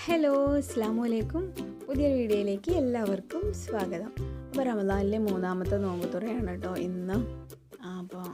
Hello അസ്സലാമു അലൈക്കും. പുതിയൊരു വീഡിയോയിലേക്ക് എല്ലാവർക്കും സ്വാഗതം. അപ്പോൾ റമദാനിലെ മൂന്നാമത്തെ നോമ്പ് തുറയാണ് കേട്ടോ ഇന്ന്. അപ്പോൾ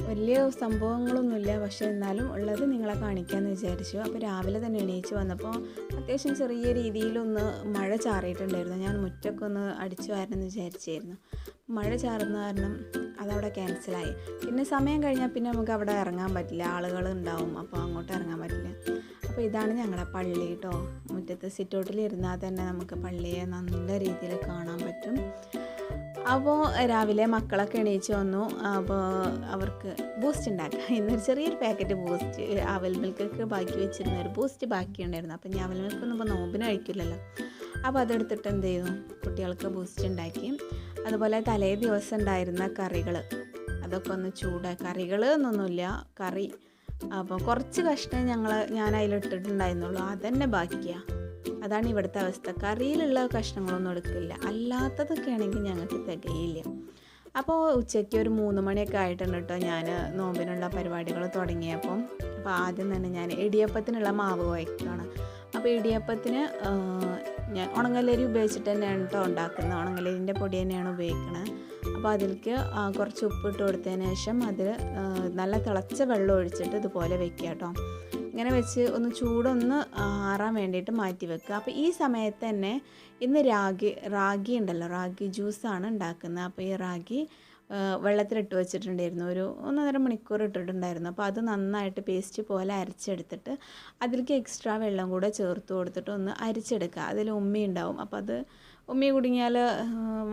വലിയ സംഭവങ്ങളൊന്നുമില്ല, പക്ഷേ എന്നാലും ഉള്ളത് നിങ്ങളെ കാണിക്കാമെന്ന് വിചാരിച്ചു. അപ്പോൾ രാവിലെ തന്നെ എണീച്ച് വന്നപ്പോൾ അത്യാവശ്യം ചെറിയ രീതിയിലൊന്ന് മഴ ചാറിയിട്ടുണ്ടായിരുന്നു. ഞാൻ മുറ്റൊക്കെ ഒന്ന് അടിച്ചു വാരണമെന്ന് വിചാരിച്ചായിരുന്നു. മഴ ചാറുന്ന കാരണം അതവിടെ ക്യാൻസലായി. പിന്നെ സമയം കഴിഞ്ഞാൽ പിന്നെ നമുക്ക് അവിടെ ഇറങ്ങാൻ പറ്റില്ല, ആളുകൾ ഉണ്ടാവും, അപ്പോൾ അങ്ങോട്ട് ഇറങ്ങാൻ പറ്റില്ല. അപ്പോൾ ഇതാണ് ഞങ്ങളുടെ പള്ളി കേട്ടോ. മുറ്റത്ത് സിറ്റൗട്ടിൽ ഇരുന്നാൽ തന്നെ നമുക്ക് പള്ളിയെ നല്ല രീതിയിൽ കാണാൻ പറ്റും. അപ്പോൾ രാവിലെ മക്കളൊക്കെ എണീച്ച് വന്നു. അപ്പോൾ അവർക്ക് ബൂസ്റ്റ് ഉണ്ടാക്കാം. ഇന്നൊരു ചെറിയൊരു പാക്കറ്റ് ബൂസ്റ്റ്, അവൽ മിൽക്കൊക്കെ ബാക്കി വെച്ചിരുന്ന ഒരു ബൂസ്റ്റ് ബാക്കിയുണ്ടായിരുന്നു. അപ്പം ഞാൻ അവൽ മിൽക്കൊന്നും ഇപ്പോൾ നോമ്പിന് കഴിക്കില്ലല്ലോ. അപ്പോൾ അതെടുത്തിട്ട് എന്ത് ചെയ്തു, കുട്ടികൾക്ക് ബൂസ്റ്റ് ഉണ്ടാക്കി. അതുപോലെ തലേ ദിവസം ഉണ്ടായിരുന്ന കറികൾ അതൊക്കെ ഒന്ന് കറികൾ എന്നൊന്നുമില്ല, കറി. അപ്പോൾ കുറച്ച് കഷ്ണം ഞാൻ അതിലിട്ടിട്ടുണ്ടായിരുന്നുള്ളൂ, അതന്നെ ബാക്കിയാണ്. അതാണ് ഇവിടുത്തെ അവസ്ഥ. കറിയിലുള്ള കഷ്ണങ്ങളൊന്നും എടുക്കില്ല, അല്ലാത്തതൊക്കെ ആണെങ്കിൽ ഞങ്ങൾക്ക് തികയില്ല. അപ്പോൾ ഉച്ചയ്ക്ക് ഒരു 3 മണിയൊക്കെ ആയിട്ടുണ്ട് കേട്ടോ ഞാൻ നോമ്പിനുള്ള പരിപാടികൾ തുടങ്ങിയപ്പം. അപ്പോൾ ആദ്യം തന്നെ ഞാൻ ഇടിയപ്പത്തിനുള്ള മാവ് കുഴക്കുകയാണ്. അപ്പോൾ ഇടിയപ്പത്തിന് ഞാൻ ഉണങ്ങലരി ഉപയോഗിച്ചിട്ട് തന്നെയാണ് കേട്ടോ ഉണ്ടാക്കുന്നത്. ഉണങ്ങലരിൻ്റെ പൊടി തന്നെയാണ് ഉപയോഗിക്കുന്നത്. അപ്പോൾ അതിലേക്ക് കുറച്ച് ഉപ്പിട്ട് കൊടുത്തതിന് ശേഷം അതിൽ നല്ല തിളച്ച വെള്ളം ഒഴിച്ചിട്ട് ഇതുപോലെ വെക്കുക കേട്ടോ. ഇങ്ങനെ വെച്ച് ഒന്ന് ചൂടൊന്ന് ആറാൻ വേണ്ടിയിട്ട് മാറ്റി വെക്കുക. അപ്പോൾ ഈ സമയത്ത് തന്നെ ഇന്ന് റാഗി ഉണ്ടല്ലോ, റാഗി ജ്യൂസാണ് ഉണ്ടാക്കുന്നത്. അപ്പോൾ ഈ റാഗി വെള്ളത്തിലിട്ട് വെച്ചിട്ടുണ്ടായിരുന്നു, ഒരു 1.5 മണിക്കൂർ ഇട്ടിട്ടുണ്ടായിരുന്നു. അപ്പോൾ അത് നന്നായിട്ട് പേസ്റ്റ് പോലെ അരച്ചെടുത്തിട്ട് അതിലേക്ക് എക്സ്ട്രാ വെള്ളം കൂടെ ചേർത്ത് കൊടുത്തിട്ട് ഒന്ന് അരിച്ചെടുക്കുക. അതിൽ ഉമ്മി ഉണ്ടാവും, അപ്പോൾ അത് ഉമ്മി കുടുങ്ങിയാൽ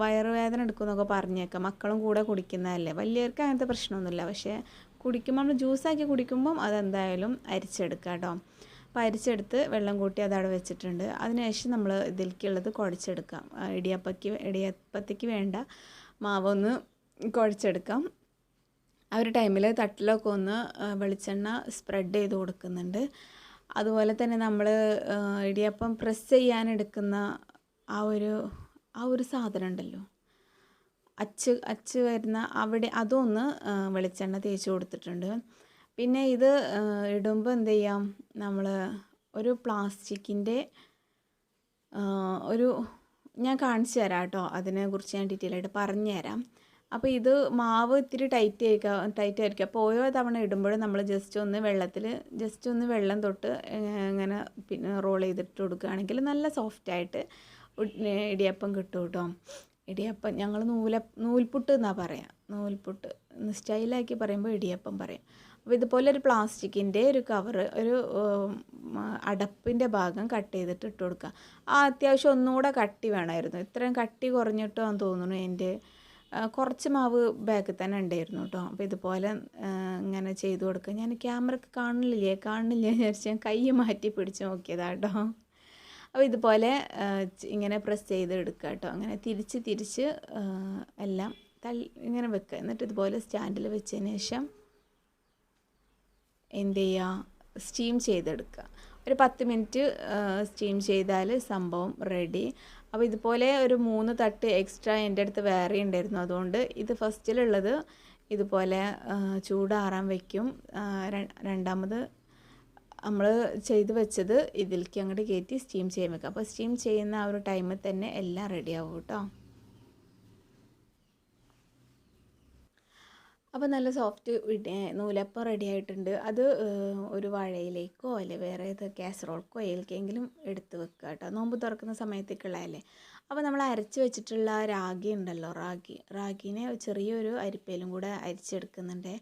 വയറുവേദന എടുക്കുമെന്നൊക്കെ പറഞ്ഞേക്കാം. മക്കളും കൂടെ കുടിക്കുന്നതല്ലേ, വലിയവർക്ക് അങ്ങനത്തെ പ്രശ്നമൊന്നുമില്ല. പക്ഷേ കുടിക്കുമ്പോൾ നമ്മൾ ജ്യൂസാക്കി കുടിക്കുമ്പം അതെന്തായാലും അരിച്ചെടുക്കുക കേട്ടോ. അപ്പോൾ അരിച്ചെടുത്ത് വെള്ളം കൂട്ടി അതവിടെ വെച്ചിട്ടുണ്ട്. അതിനുശേഷം നമ്മൾ ഇതിലേക്കുള്ളത് കുഴച്ചെടുക്കാം. ഇടിയപ്പത്തേക്ക് വേണ്ട മാവൊന്ന് കുഴച്ചെടുക്കാം. ആ ഒരു ടൈമിൽ തട്ടിലൊക്കെ ഒന്ന് വെളിച്ചെണ്ണ സ്പ്രെഡ് ചെയ്ത് കൊടുക്കുന്നുണ്ട്. അതുപോലെ തന്നെ നമ്മൾ ഇടിയപ്പം പ്രസ് ചെയ്യാനെടുക്കുന്ന ആ ഒരു സാധനം ഉണ്ടല്ലോ, അച്ച് വരുന്ന അവിടെ, അതൊന്ന് വെളിച്ചെണ്ണ തേച്ച് കൊടുത്തിട്ടുണ്ട്. പിന്നെ ഇത് ഇടുമ്പോൾ എന്ത് ചെയ്യാം, നമ്മൾ ഒരു പ്ലാസ്റ്റിക്കിൻ്റെ ഞാൻ കാണിച്ചു തരാം കേട്ടോ, അതിനെക്കുറിച്ച് ഞാൻ ഡീറ്റെയിൽ ആയിട്ട് പറഞ്ഞു തരാം. അപ്പോൾ ഇത് മാവ് ഇത്തിരി ടൈറ്റ് ആയിരിക്കും. അപ്പോൾ ഓരോ തവണ ഇടുമ്പോഴും നമ്മൾ ജസ്റ്റ് ഒന്ന് വെള്ളം തൊട്ട് ഇങ്ങനെ പിന്നെ റോൾ ചെയ്തിട്ട് കൊടുക്കുകയാണെങ്കിൽ നല്ല സോഫ്റ്റായിട്ട് ഇടിയപ്പം കിട്ടും കേട്ടോ. ഇടിയപ്പം ഞങ്ങൾ നൂൽപുട്ട് എന്നാണ് പറയുക. നൂൽപുട്ട് സ്റ്റൈലാക്കി പറയുമ്പോൾ ഇടിയപ്പം പറയും. അപ്പോൾ ഇതുപോലെ ഒരു പ്ലാസ്റ്റിക്കിൻ്റെ ഒരു കവറ്, ഒരു അടപ്പിൻ്റെ ഭാഗം കട്ട് ചെയ്തിട്ട് ഇട്ട് കൊടുക്കുക. അത്യാവശ്യം ഒന്നുകൂടെ കട്ടി വേണമായിരുന്നു. ഇത്രയും കട്ടി കുറഞ്ഞിട്ടാന്ന് തോന്നുന്നു. എൻ്റെ കുറച്ച് മാവ് ബാക്കിൽ തന്നെ ഉണ്ടായിരുന്നു കേട്ടോ. അപ്പോൾ ഇതുപോലെ ഇങ്ങനെ ചെയ്ത് കൊടുക്കുക. ഞാൻ ക്യാമറക്ക് കാണില്ല വിചാരിച്ച് ഞാൻ കൈ മാറ്റി പിടിച്ച് നോക്കിയതാണ് കേട്ടോ. അപ്പോൾ ഇതുപോലെ ഇങ്ങനെ പ്രസ് ചെയ്ത് എടുക്കുക കേട്ടോ. അങ്ങനെ തിരിച്ച് എല്ലാം ഇങ്ങനെ വെക്കുക. എന്നിട്ട് ഇതുപോലെ സ്റ്റാൻഡിൽ വെച്ചതിന് ശേഷം എന്ത് ചെയ്യുക, സ്റ്റീം ചെയ്തെടുക്കുക. ഒരു 10 മിനിറ്റ് സ്റ്റീം ചെയ്താൽ സംഭവം റെഡി. അപ്പോൾ ഇതുപോലെ ഒരു 3 തട്ട് എക്സ്ട്രാ എൻ്റെ അടുത്ത് വേറെ ഉണ്ടായിരുന്നു. അതുകൊണ്ട് ഇത് ഫസ്റ്റിലുള്ളത് ഇതുപോലെ ചൂടാറാൻ വയ്ക്കും. രണ്ടാമത് നമ്മൾ ചെയ്ത് വെച്ചത് ഇതിലേക്ക് അങ്ങോട്ട് കയറ്റി സ്റ്റീം ചെയ്യാൻ വെക്കുക. അപ്പോൾ സ്റ്റീം ചെയ്യുന്ന ആ ഒരു ടൈമിൽ തന്നെ എല്ലാം റെഡിയാവും കേട്ടോ. അപ്പോൾ നല്ല സോഫ്റ്റ് നൂലപ്പം റെഡി ആയിട്ടുണ്ട്. അത് ഒരു വാഴയിലേക്കോ അല്ലെ വേറെ കാസറോൾക്കോ ഏൽക്കെങ്കിലും എടുത്ത് വെക്കുക കേട്ടോ. നോമ്പ് തുറക്കുന്ന സമയത്തേക്കുള്ളതല്ലേ. അപ്പോൾ നമ്മൾ അരച്ച് വെച്ചിട്ടുള്ള റാഗി ഉണ്ടല്ലോ, റാഗിനെ ചെറിയൊരു അരിപ്പയിലും കൂടെ അരിച്ചെടുക്കുന്നുണ്ട്.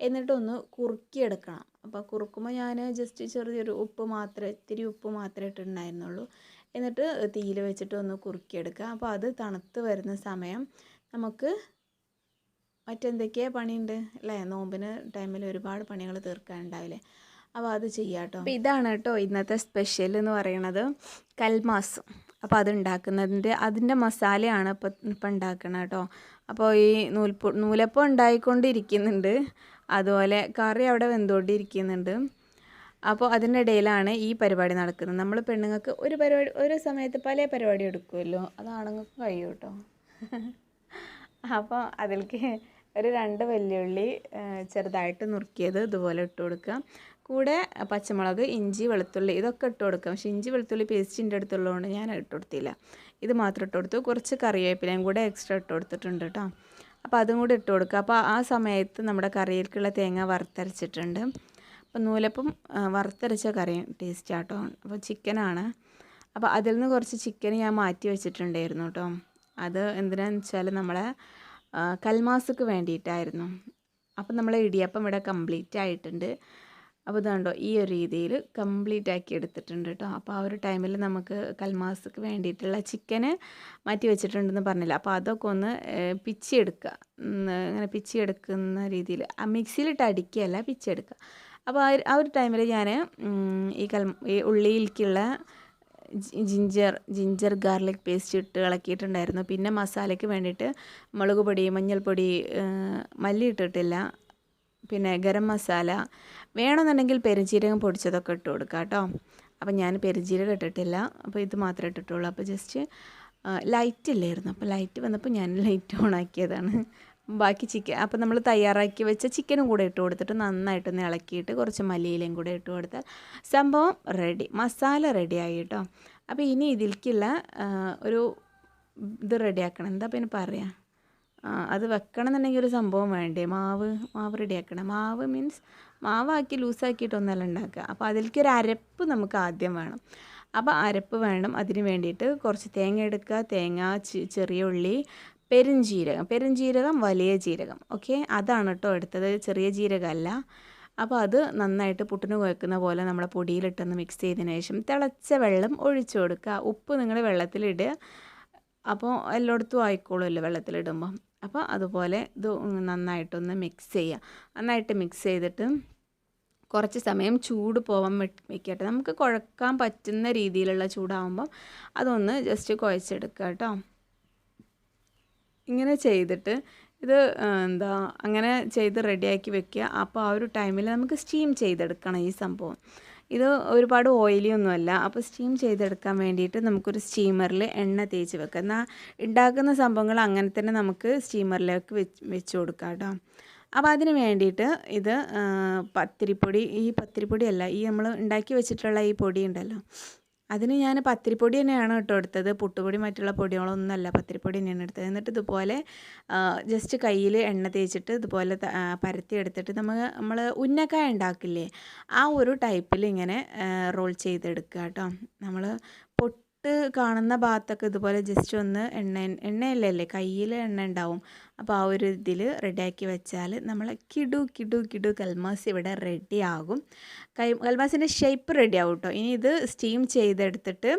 എന്നിട്ടൊന്ന് കുറുക്കിയെടുക്കണം. അപ്പോൾ കുറുക്കുമ്പോൾ ഞാൻ ജസ്റ്റ് ചെറിയൊരു ഇത്തിരി ഉപ്പ് മാത്രമേ ഇട്ടിട്ടുണ്ടായിരുന്നുള്ളൂ. എന്നിട്ട് തീയിൽ വെച്ചിട്ട് ഒന്ന് കുറുക്കിയെടുക്കുക. അപ്പോൾ അത് തണുത്ത് വരുന്ന സമയം നമുക്ക് മറ്റെന്തൊക്കെയാണ് പണിയുണ്ട് അല്ലേ, നോമ്പിന് ടൈമിൽ ഒരുപാട് പണികൾ തീർക്കാനുണ്ടാവില്ലേ. അപ്പോൾ അത് ചെയ്യാം കേട്ടോ. അപ്പോൾ ഇതാണ് കേട്ടോ ഇന്നത്തെ സ്പെഷ്യൽ എന്ന് പറയുന്നത്, കൽമാസ്. അപ്പോൾ അതിൻ്റെ മസാലയാണ് ഇപ്പം ഉണ്ടാക്കണം കേട്ടോ. അപ്പോൾ ഈ നൂലപ്പം ഉണ്ടായിക്കൊണ്ടിരിക്കുന്നുണ്ട്, അതുപോലെ കറി അവിടെ വെന്തുകൊണ്ടിരിക്കുന്നുണ്ട്. അപ്പോൾ അതിൻ്റെ ഇടയിലാണ് ഈ പരിപാടി നടക്കുന്നത്. നമ്മൾ പെണ്ണുങ്ങൾക്ക് ഒരു സമയത്ത് പല പരിപാടി എടുക്കുമല്ലോ, അത് ആണുങ്ങൾക്ക് കഴിയും കേട്ടോ. അപ്പോൾ അതിലേക്ക് ഒരു 2 വെല്ലുള്ളി ചെറുതായിട്ട് നുറുക്കിയത് ഇതുപോലെ ഇട്ട് കൊടുക്കുക. കൂടെ പച്ചമുളക്, ഇഞ്ചി, വെളുത്തുള്ളി ഇതൊക്കെ ഇട്ട് കൊടുക്കാം. പക്ഷേ ഇഞ്ചി വെളുത്തുള്ളി പേസ്റ്റിൻ്റെ അടുത്തുള്ളതുകൊണ്ട് ഞാൻ ഇട്ട് കൊടുത്തില്ല. ഇത് മാത്രം ഇട്ട് കൊടുത്തു. കുറച്ച് കറിവേപ്പിലയും കൂടെ എക്സ്ട്രാ ഇട്ട് കൊടുത്തിട്ടുണ്ട് കേട്ടോ. അപ്പോൾ അതും കൂടി ഇട്ട് കൊടുക്കുക. അപ്പോൾ ആ സമയത്ത് നമ്മുടെ കറിയിലേക്കുള്ള തേങ്ങ വറുത്തരച്ചിട്ടുണ്ട്. അപ്പോൾ നൂലപ്പം വറുത്തരച്ച കറി ടേസ്റ്റ് ആട്ടോ. അപ്പോൾ ചിക്കനാണ്. അപ്പോൾ അതിൽ നിന്ന് കുറച്ച് ചിക്കൻ ഞാൻ മാറ്റി വെച്ചിട്ടുണ്ടായിരുന്നു കേട്ടോ. അത് എന്തിനാണെന്ന് വെച്ചാൽ നമ്മളെ കൽമാസക്ക് വേണ്ടിയിട്ടായിരുന്നു. അപ്പം നമ്മളെ ഇടിയപ്പം ഇവിടെ കംപ്ലീറ്റ് ആയിട്ടുണ്ട്. അപ്പോൾ ഇതുണ്ടോ ഈ ഒരു രീതിയിൽ കംപ്ലീറ്റ് ആക്കി എടുത്തിട്ടുണ്ട് കേട്ടോ. അപ്പോൾ ആ ഒരു ടൈമിൽ നമുക്ക് കൽമാസക്ക് വേണ്ടിയിട്ടുള്ള ചിക്കന് മാറ്റി വെച്ചിട്ടുണ്ടെന്ന് പറഞ്ഞില്ല. അപ്പോൾ അതൊക്കെ ഒന്ന് പിച്ചിയെടുക്കുക. ഇങ്ങനെ പിച്ചിയെടുക്കുന്ന രീതിയിൽ മിക്സിയിലിട്ട് അടിക്കുകയല്ല, പിച്ചിയെടുക്കുക. അപ്പോൾ ആ ഒരു ടൈമിൽ ഞാൻ ഈ ഉള്ളിയിലേക്കുള്ള ജിഞ്ചർ ഗാർലിക് പേസ്റ്റ് ഇട്ട് ഇളക്കിയിട്ടുണ്ടായിരുന്നു. പിന്നെ മസാലയ്ക്ക് വേണ്ടിയിട്ട് മുളക് പൊടി, മഞ്ഞൾപ്പൊടി, മല്ലി ഇട്ടിട്ടില്ല. പിന്നെ ഗരം മസാല വേണമെന്നുണ്ടെങ്കിൽ പെരുംജീരകം പൊടിച്ചതൊക്കെ ഇട്ട് കൊടുക്കാം കേട്ടോ. അപ്പം ഞാൻ പെരുംജീരകം ഇട്ടിട്ടില്ല. അപ്പോൾ ഇത് മാത്രമേ ഇട്ടിട്ടുള്ളൂ. അപ്പോൾ ജസ്റ്റ് ലൈറ്റ് ഇല്ലായിരുന്നു. അപ്പോൾ ലൈറ്റ് വന്നപ്പോൾ ഞാൻ ലൈറ്റ് ഓൺ ആക്കിയതാണ്. ബാക്കി ചിക്കൻ അപ്പോൾ നമ്മൾ തയ്യാറാക്കി വെച്ച ചിക്കനും കൂടെ ഇട്ട് കൊടുത്തിട്ട് നന്നായിട്ടൊന്ന് ഇളക്കിയിട്ട് കുറച്ച് മല്ലിയിലയും കൂടെ ഇട്ട് കൊടുത്താൽ സംഭവം റെഡി, മസാല റെഡിയായി കേട്ടോ. അപ്പോൾ ഇനി ഇതിലേക്കുള്ള ഒരു ഇത് റെഡിയാക്കണം. എന്താ പിന്നെ പറയാം, അത് വെക്കണം എന്നുണ്ടെങ്കിൽ ഒരു സംഭവം വേണ്ടേ, മാവ് റെഡിയാക്കണം. മാവ് മീൻസ് മാവാക്കി ലൂസാക്കിയിട്ടൊന്നല്ല ഉണ്ടാക്കുക. അപ്പോൾ അതിലേക്ക് ഒരു അരപ്പ് നമുക്ക് ആദ്യം വേണം. അപ്പോൾ അരപ്പ് വേണം. അതിന് വേണ്ടിയിട്ട് കുറച്ച് തേങ്ങ എടുക്കുക. തേങ്ങ, ചെറിയ ഉള്ളി, പെരുംജീരകം, വലിയ ജീരകം, ഓക്കെ, അതാണ് കേട്ടോ എടുത്തത്, ചെറിയ ജീരകമല്ല. അപ്പോൾ അത് നന്നായിട്ട് പുട്ടിന് കുഴക്കുന്ന പോലെ നമ്മളെ പൊടിയിലിട്ടൊന്ന് മിക്സ് ചെയ്തതിന് ശേഷം തിളച്ച വെള്ളം ഒഴിച്ചു കൊടുക്കുക. ഉപ്പ് നിങ്ങൾ വെള്ളത്തിലിടുക. അപ്പോൾ എല്ലായിടത്തും ആയിക്കോളുമല്ലോ വെള്ളത്തിലിടുമ്പോൾ. അപ്പോൾ അതുപോലെ ഇത് നന്നായിട്ടൊന്ന് മിക്സ് ചെയ്യുക. നന്നായിട്ട് മിക്സ് ചെയ്തിട്ട് കുറച്ച് സമയം ചൂട് പോകാൻ വെക്കട്ടെ. നമുക്ക് കുഴക്കാൻ പറ്റുന്ന രീതിയിലുള്ള ചൂടാകുമ്പം അതൊന്ന് ജസ്റ്റ് കുഴച്ചെടുക്കുക കേട്ടോ. ഇങ്ങനെ ചെയ്തിട്ട് ഇത് അങ്ങനെ ചെയ്ത് റെഡിയാക്കി വെക്കുക. അപ്പോൾ ആ ഒരു ടൈമിൽ നമുക്ക് സ്റ്റീം ചെയ്തെടുക്കണം ഈ സംഭവം. ഇത് ഒരുപാട് ഓയിലി ഒന്നുമല്ല. അപ്പോൾ സ്റ്റീം ചെയ്തെടുക്കാൻ വേണ്ടിയിട്ട് നമുക്കൊരു സ്റ്റീമറിൽ എണ്ണ തേച്ച് വെക്കാം. എന്നാൽ ഉണ്ടാക്കുന്ന സംഭവങ്ങൾ അങ്ങനെ തന്നെ നമുക്ക് സ്റ്റീമറിലേക്ക് വെച്ച് കൊടുക്കാം കേട്ടോ. അപ്പോൾ അതിന് വേണ്ടിയിട്ട് ഇത് പത്തിരിപ്പൊടി, ഈ പത്തിരിപ്പൊടിയല്ല, ഈ നമ്മൾ ഉണ്ടാക്കി വെച്ചിട്ടുള്ള ഈ പൊടി ഉണ്ടല്ലോ, അതിന് ഞാൻ പത്തിരിപ്പൊടി തന്നെയാണ് കേട്ടോ എടുത്തത്. പുട്ടുപൊടി മറ്റുള്ള പൊടികളൊന്നുമല്ല, പത്തിരിപ്പൊടി തന്നെയാണ് എടുത്തത്. എന്നിട്ട് ഇതുപോലെ ജസ്റ്റ് കയ്യിൽ എണ്ണ തേച്ചിട്ട് ഇതുപോലെ പരത്തി എടുത്തിട്ട് നമ്മൾ ഉന്നക്കായ ഉണ്ടാക്കില്ലേ, ആ ഒരു ടൈപ്പിൽ ഇങ്ങനെ റോൾ ചെയ്തെടുക്കുക കേട്ടോ. നമ്മൾ പൊട്ട് കാണുന്ന ഭാഗത്തൊക്കെ ഇതുപോലെ ജസ്റ്റ് ഒന്ന് എണ്ണയല്ലേ കയ്യിൽ എണ്ണ ഉണ്ടാവും. അപ്പോൾ ആ ഒരു ഇതിൽ റെഡിയാക്കി വെച്ചാൽ നമ്മൾ കിടു കൽമാസ് ഇവിടെ റെഡി ആകും. കൽമാസിൻ്റെ ഷേപ്പ് റെഡി ആവും കേട്ടോ. ഇനി ഇത് സ്റ്റീം ചെയ്തെടുത്തിട്ട്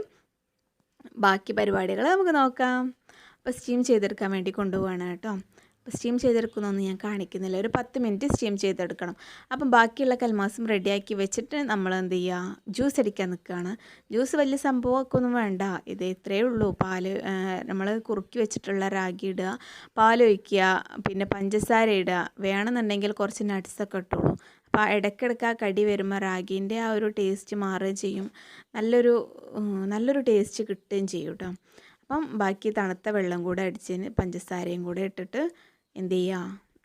ബാക്കി പരിപാടികൾ നമുക്ക് നോക്കാം. അപ്പോൾ സ്റ്റീം ചെയ്തെടുക്കാൻ വേണ്ടി കൊണ്ടുപോവാണ് കേട്ടോ. അപ്പോൾ സ്റ്റീം ചെയ്തെടുക്കുന്നൊന്നും ഞാൻ കാണിക്കുന്നില്ല. ഒരു 10 മിനിറ്റ് സ്റ്റീം ചെയ്തെടുക്കണം. അപ്പം ബാക്കിയുള്ള കൽമാസും റെഡിയാക്കി വെച്ചിട്ട് നമ്മൾ എന്ത് ചെയ്യുക, ജ്യൂസ് അടിക്കാൻ നിൽക്കുകയാണ്. ജ്യൂസ് വലിയ സംഭവമൊക്കെ ഒന്നും വേണ്ട. ഇത് ഇത്രയേ ഉള്ളൂ. പാല് നമ്മൾ കുറുക്കി വെച്ചിട്ടുള്ള റാഗി ഇടുക, പാലൊഴിക്കുക, പിന്നെ പഞ്ചസാര ഇടുക, വേണമെന്നുണ്ടെങ്കിൽ കുറച്ച് നട്ട്സൊക്കെ ഇട്ടോളൂ. അപ്പോൾ ഇടയ്ക്കിടയ്ക്ക് ആ കടി വരുമ്പോൾ റാഗീൻ്റെ ആ ഒരു ടേസ്റ്റ് മാറുകയും ചെയ്യും. നല്ലൊരു ടേസ്റ്റ് കിട്ടുകയും ചെയ്യും കേട്ടോ. അപ്പം ബാക്കി തണുത്ത വെള്ളം കൂടെ അടിച്ചതിന് പഞ്ചസാരയും കൂടെ ഇട്ടിട്ട് എന്ത് ചെയ്യുക,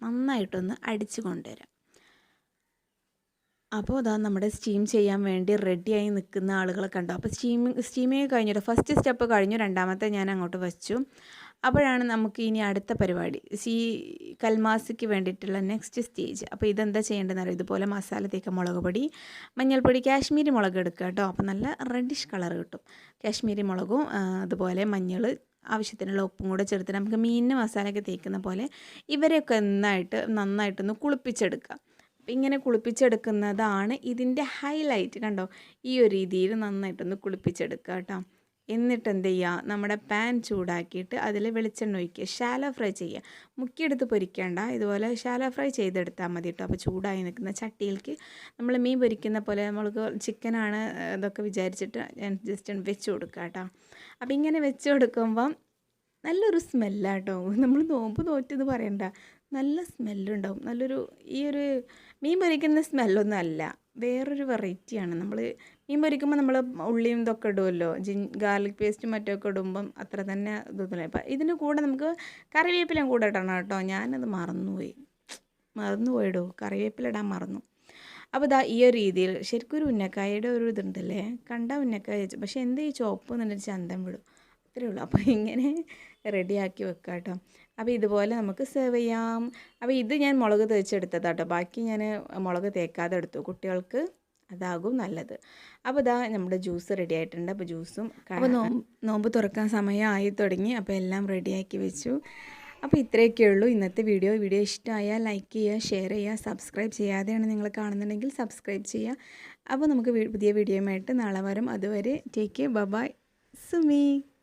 നന്നായിട്ടൊന്ന് അടിച്ച് കൊണ്ടുവരാം. അപ്പോൾ അതാ നമ്മുടെ സ്റ്റീം ചെയ്യാൻ വേണ്ടി റെഡിയായി നിൽക്കുന്ന ആളുകളെ കണ്ടു. അപ്പോൾ സ്റ്റീമിങ് കഴിഞ്ഞിട്ട് ഫസ്റ്റ് സ്റ്റെപ്പ് കഴിഞ്ഞു, രണ്ടാമത്തെ ഞാൻ അങ്ങോട്ട് വെച്ചു. അപ്പോഴാണ് നമുക്ക് ഇനി അടുത്ത പരിപാടി, കൽമാസിക്ക് വേണ്ടിയിട്ടുള്ള നെക്സ്റ്റ് സ്റ്റേജ്. അപ്പോൾ ഇതെന്താ ചെയ്യേണ്ടതെന്ന് അറിയാം. ഇതുപോലെ മസാല തേക്കുക, മുളക് പൊടി, മഞ്ഞൾപ്പൊടി, കാശ്മീരി മുളക് എടുക്കുക കേട്ടോ. അപ്പോൾ നല്ല റെഡിഷ് കളർ കിട്ടും. കാശ്മീരി മുളകും അതുപോലെ മഞ്ഞൾ, ആവശ്യത്തിനുള്ള ഉപ്പും കൂടെ ചേർത്തിട്ട് നമുക്ക് മീനിന് മസാലയൊക്കെ തേക്കുന്ന പോലെ ഇവരെയൊക്കെ നന്നായിട്ടൊന്ന് കുളിപ്പിച്ചെടുക്കുക. അപ്പം ഇങ്ങനെ കുളിപ്പിച്ചെടുക്കുന്നതാണ് ഇതിൻ്റെ ഹൈലൈറ്റ്. കണ്ടോ, ഈ ഒരു രീതിയിൽ നന്നായിട്ടൊന്ന് കുളിപ്പിച്ചെടുക്കുക കേട്ടോ. എന്നിട്ട് എന്ത് ചെയ്യുക, നമ്മുടെ പാൻ ചൂടാക്കിയിട്ട് അതിൽ വെളിച്ചെണ്ണ ഒഴിക്കുക, ഷാലോ ഫ്രൈ ചെയ്യുക. മുക്കിയെടുത്ത് പൊരിക്കേണ്ട, ഇതുപോലെ ഷാലോ ഫ്രൈ ചെയ്തെടുത്താൽ മതി കേട്ടോ. അപ്പോൾ ചൂടായി നിൽക്കുന്ന ചട്ടിയിലേക്ക് നമ്മൾ മീൻ പൊരിക്കുന്ന പോലെ നമ്മൾക്ക് ചിക്കനാണ് ഇതൊക്കെ വിചാരിച്ചിട്ട് ഞാൻ ജസ്റ്റ് വെച്ച് കൊടുക്കുക കേട്ടോ. അപ്പോൾ ഇങ്ങനെ വെച്ച് കൊടുക്കുമ്പം നല്ലൊരു സ്മെല്ലാട്ടോ. നമ്മൾ നോമ്പ് നോറ്റെന്ന് പറയണ്ട, നല്ല സ്മെല്ലുണ്ടാവും. ഈ ഒരു മീൻ പൊരിക്കുന്ന സ്മെല്ലൊന്നും അല്ല, വേറൊരു വെറൈറ്റിയാണ്. നമ്മൾ മീൻ പൊരിക്കുമ്പോൾ നമ്മൾ ഉള്ളിയും ഇതൊക്കെ ഇടുമല്ലോ, ഗാർലിക് പേസ്റ്റും മറ്റൊക്കെ ഇടുമ്പം അത്ര തന്നെ ഇതൊന്നുമില്ല. അപ്പം ഇതിന് കൂടെ നമുക്ക് കറിവേപ്പിലയും കൂടെ ഇടണം കേട്ടോ. ഞാനത് മറന്നുപോയിടോ, കറിവേപ്പില ഇടാൻ മറന്നു. അപ്പോൾ ഇതാ ഈ ഒരു രീതിയിൽ ശരിക്കും ഒരു ഉന്നക്കായയുടെ ഒരു ഇതുണ്ടല്ലേ, കണ്ട ഉന്നക്കായ വെച്ചു, പക്ഷേ എന്താ ഈ ചുവപ്പ് എന്നുള്ളൊരു ചന്തം വിടും, അത്രയേ ഉള്ളൂ. അപ്പോൾ ഇങ്ങനെ റെഡിയാക്കി വെക്കാം കേട്ടോ. അപ്പോൾ ഇതുപോലെ നമുക്ക് സെർവ് ചെയ്യാം. അപ്പോൾ ഇത് ഞാൻ മുളക് തേച്ചെടുത്തതാട്ടോ, ബാക്കി ഞാൻ മുളക് തേക്കാതെ എടുത്തു, കുട്ടികൾക്ക് അതാകും നല്ലത്. അപ്പോൾ ഇതാ നമ്മുടെ ജ്യൂസ് റെഡി ആയിട്ടുണ്ട്. അപ്പോൾ ജ്യൂസും അപ്പോൾ നോമ്പ് തുറക്കാൻ സമയമായി തുടങ്ങി. അപ്പോൾ എല്ലാം റെഡിയാക്കി വെച്ചു. അപ്പോൾ ഇത്രയൊക്കെ ഉള്ളൂ ഇന്നത്തെ വീഡിയോ. വീഡിയോ ഇഷ്ടമായാൽ ലൈക്ക് ചെയ്യുക, ഷെയർ ചെയ്യുക, സബ്സ്ക്രൈബ് ചെയ്യാതെയാണ് നിങ്ങൾ കാണുന്നുണ്ടെങ്കിൽ സബ്സ്ക്രൈബ് ചെയ്യുക. അപ്പോൾ നമുക്ക് പുതിയ വീഡിയോയുമായിട്ട് നാളെ വരും. അതുവരെ take care, bye bye. Sumi.